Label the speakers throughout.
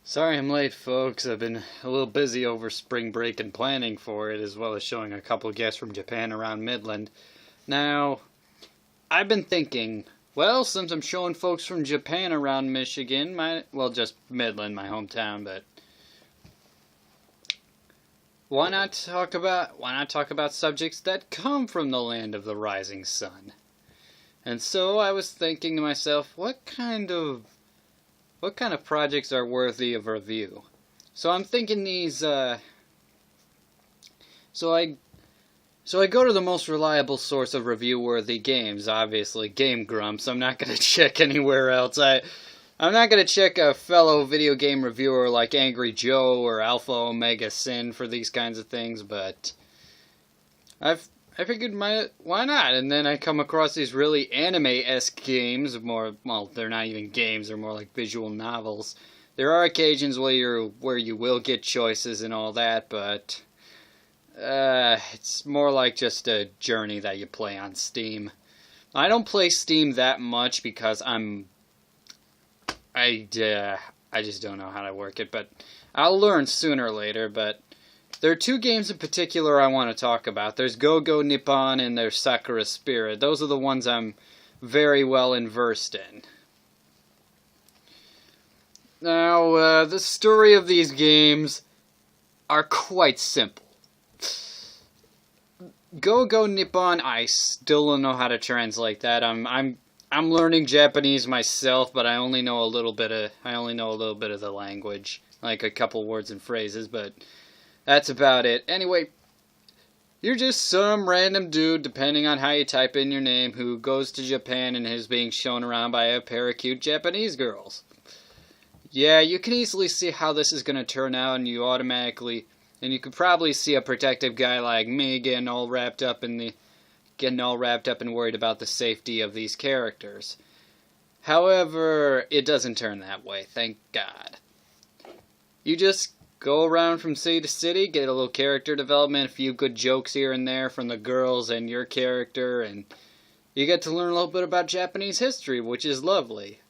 Speaker 1: Sorry I'm late, folks. I've been a little busy over spring break and planning for it, as well as showing a couple guests from Japan around Midland. Now, I've been thinking, well, since I'm showing folks from Japan around Michigan, just Midland, my hometown, but why not talk about subjects that come from the land of the rising sun? And so I was thinking to myself, what kind of projects are worthy of review? So I'm thinking so I go to the most reliable source of review-worthy games, obviously, Game Grumps. I'm not gonna check anywhere else. I'm not gonna check a fellow video game reviewer like Angry Joe or Alpha Omega Sin for these kinds of things, but I figured why not? And then I come across these really anime-esque games, they're not even games, they're more like visual novels. There are occasions where you will get choices and all that, but it's more like just a journey that you play on Steam. I don't play Steam that much because I just don't know how to work it, but I'll learn sooner or later. But there are two games in particular I want to talk about. There's Go Nippon and there's Sakura Spirit. Those are the ones I'm very well versed in. Now, the story of these games are quite simple. Go Nippon, I still don't know how to translate that. I'm learning Japanese myself, but I only know a little bit of the language, like a couple words and phrases, but that's about it. Anyway, you're just some random dude, depending on how you type in your name, who goes to Japan and is being shown around by a pair of cute Japanese girls. Yeah, you can easily see how this is going to turn out, and you could probably see a protective guy like me getting all wrapped up and worried about the safety of these characters. However, it doesn't turn that way, thank God. You just go around from city to city, get a little character development, a few good jokes here and there from the girls and your character, and you get to learn a little bit about Japanese history, which is lovely.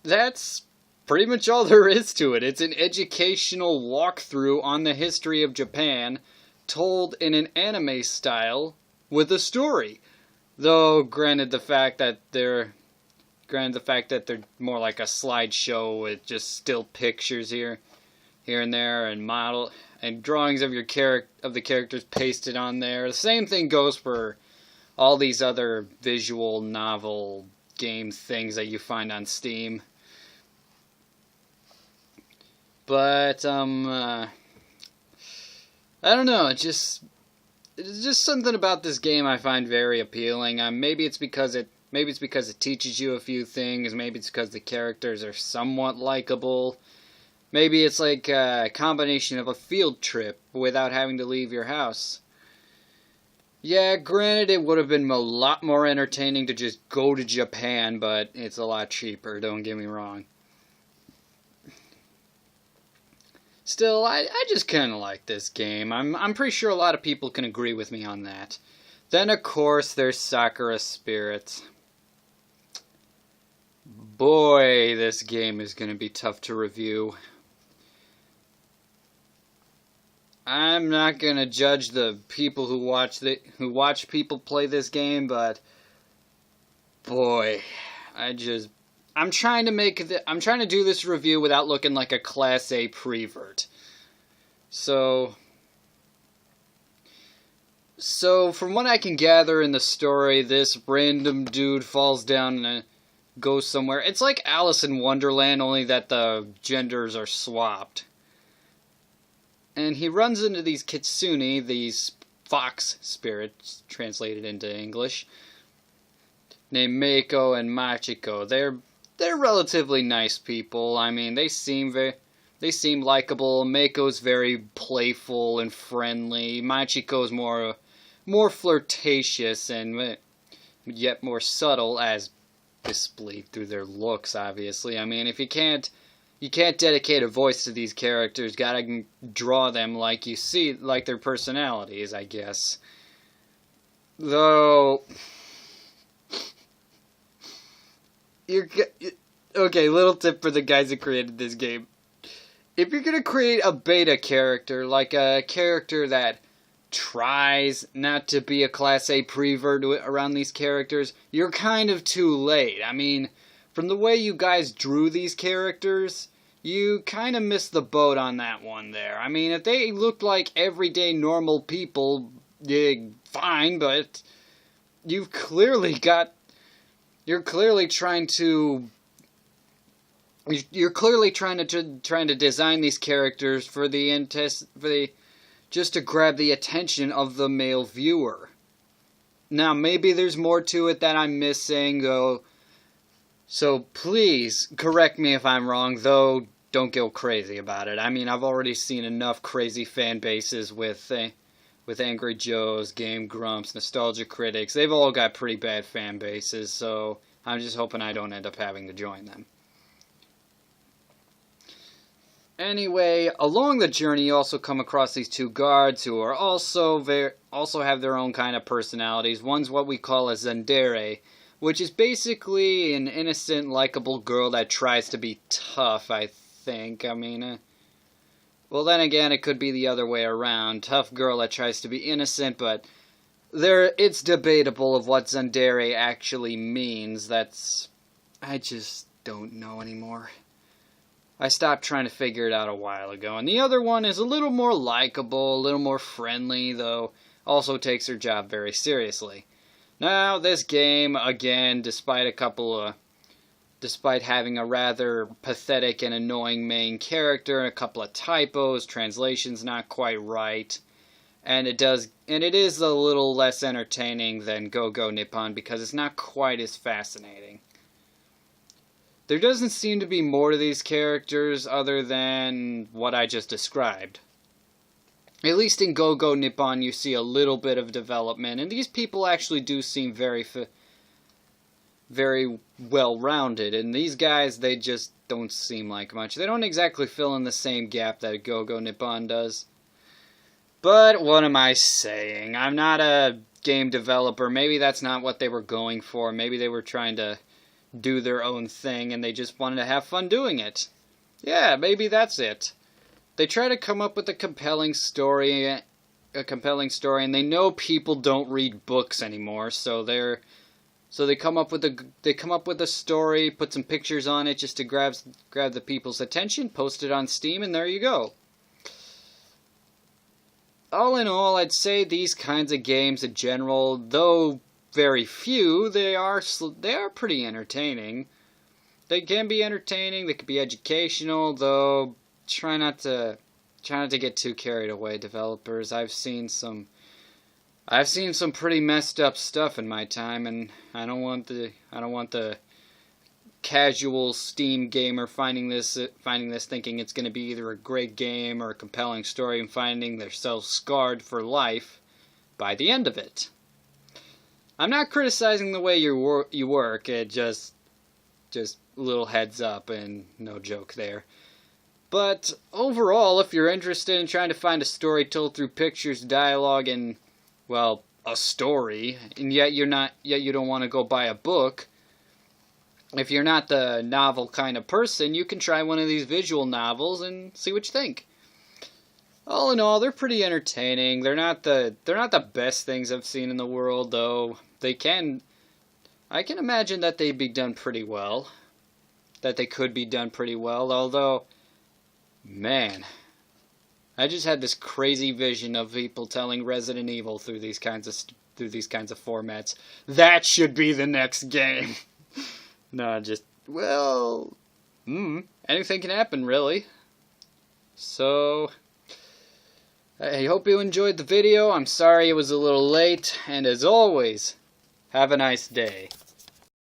Speaker 1: That's pretty much all there is to it. It's an educational walkthrough on the history of Japan, told in an anime style with a story. Though, granted the fact that they're more like a slideshow with just still pictures here and there, and drawings of the characters pasted on there. The same thing goes for all these other visual novel game things that you find on Steam. But I don't know. It's just something about this game I find very appealing. Maybe it's because it teaches you a few things. Maybe it's because the characters are somewhat likable. Maybe it's like a combination of a field trip without having to leave your house. Yeah, granted, it would have been a lot more entertaining to just go to Japan, but it's a lot cheaper, don't get me wrong. Still, I just kind of like this game. I'm pretty sure a lot of people can agree with me on that. Then, of course, there's Sakura Spirit. Boy, this game is going to be tough to review. I'm not going to judge the people who watch people play this game, but boy, I'm trying to do this review without looking like a Class A prevert. So from what I can gather in the story, this random dude falls down and goes somewhere. It's like Alice in Wonderland, only that the genders are swapped. And he runs into these kitsune, these fox spirits, translated into English, named Meiko and Machiko. They're relatively nice people. I mean, they seem likable. Meiko's very playful and friendly. Machiko's more flirtatious and yet more subtle, as displayed through their looks, obviously. I mean, if you can't dedicate a voice to these characters, gotta draw them like their personalities, I guess. Though Okay, little tip for the guys who created this game. If you're gonna create a beta character, like a character that tries not to be a Class A prevert around these characters, you're kind of too late. I mean, from the way you guys drew these characters, you kind of missed the boat on that one there. I mean, if they looked like everyday normal people, fine, but you're clearly trying to design these characters for just to grab the attention of the male viewer. Now, maybe there's more to it that I'm missing, though. So please correct me if I'm wrong, though. Don't go crazy about it. I mean, I've already seen enough crazy fan bases with Angry Joes, Game Grumps, Nostalgia Critics. They've all got pretty bad fan bases, so I'm just hoping I don't end up having to join them. Anyway, along the journey, you also come across these two guards who are also have their own kind of personalities. One's what we call a tsundere, which is basically an innocent, likable girl that tries to be tough, I think. I mean, well, then again, it could be the other way around. Tough girl that tries to be innocent, but it's debatable of what tsundere actually means. I just don't know anymore. I stopped trying to figure it out a while ago. And the other one is a little more likable, a little more friendly, though also takes her job very seriously. Now, this game, again, despite having a rather pathetic and annoying main character, a couple of typos, translations not quite right, and it is a little less entertaining than Go Nippon because it's not quite as fascinating. There doesn't seem to be more to these characters other than what I just described. At least in Go Nippon you see a little bit of development, and these people actually do seem very well-rounded, and these guys, they just don't seem like much. They don't exactly fill in the same gap that Go Nippon does. But what am I saying? I'm not a game developer. Maybe that's not what they were going for. Maybe they were trying to do their own thing and they just wanted to have fun doing it. Yeah, maybe that's it. They try to come up with a compelling story, and they know people don't read books anymore, so they come up with a story, put some pictures on it just to grab the people's attention, post it on Steam, and there you go. All in all, I'd say these kinds of games in general, though very few, they are pretty entertaining. They can be entertaining, they can be educational, though try not to get too carried away, developers. I've seen some pretty messed up stuff in my time, and I don't want the casual Steam gamer finding this thinking it's going to be either a great game or a compelling story and finding themselves scarred for life by the end of it. I'm not criticizing the way you work, it just little heads up and no joke there. But overall, if you're interested in trying to find a story told through pictures, dialogue, and, well, a story, and yet you don't want to go buy a book, if you're not the novel kind of person, you can try one of these visual novels and see what you think. All in all, they're pretty entertaining. They're not the best things I've seen in the world, though. I can imagine that they'd be done pretty well. That they could be done pretty well, although, man, I just had this crazy vision of people telling Resident Evil through these kinds of formats. That should be the next game. No, anything can happen, really. So, I hope you enjoyed the video. I'm sorry it was a little late, and as always, have a nice day.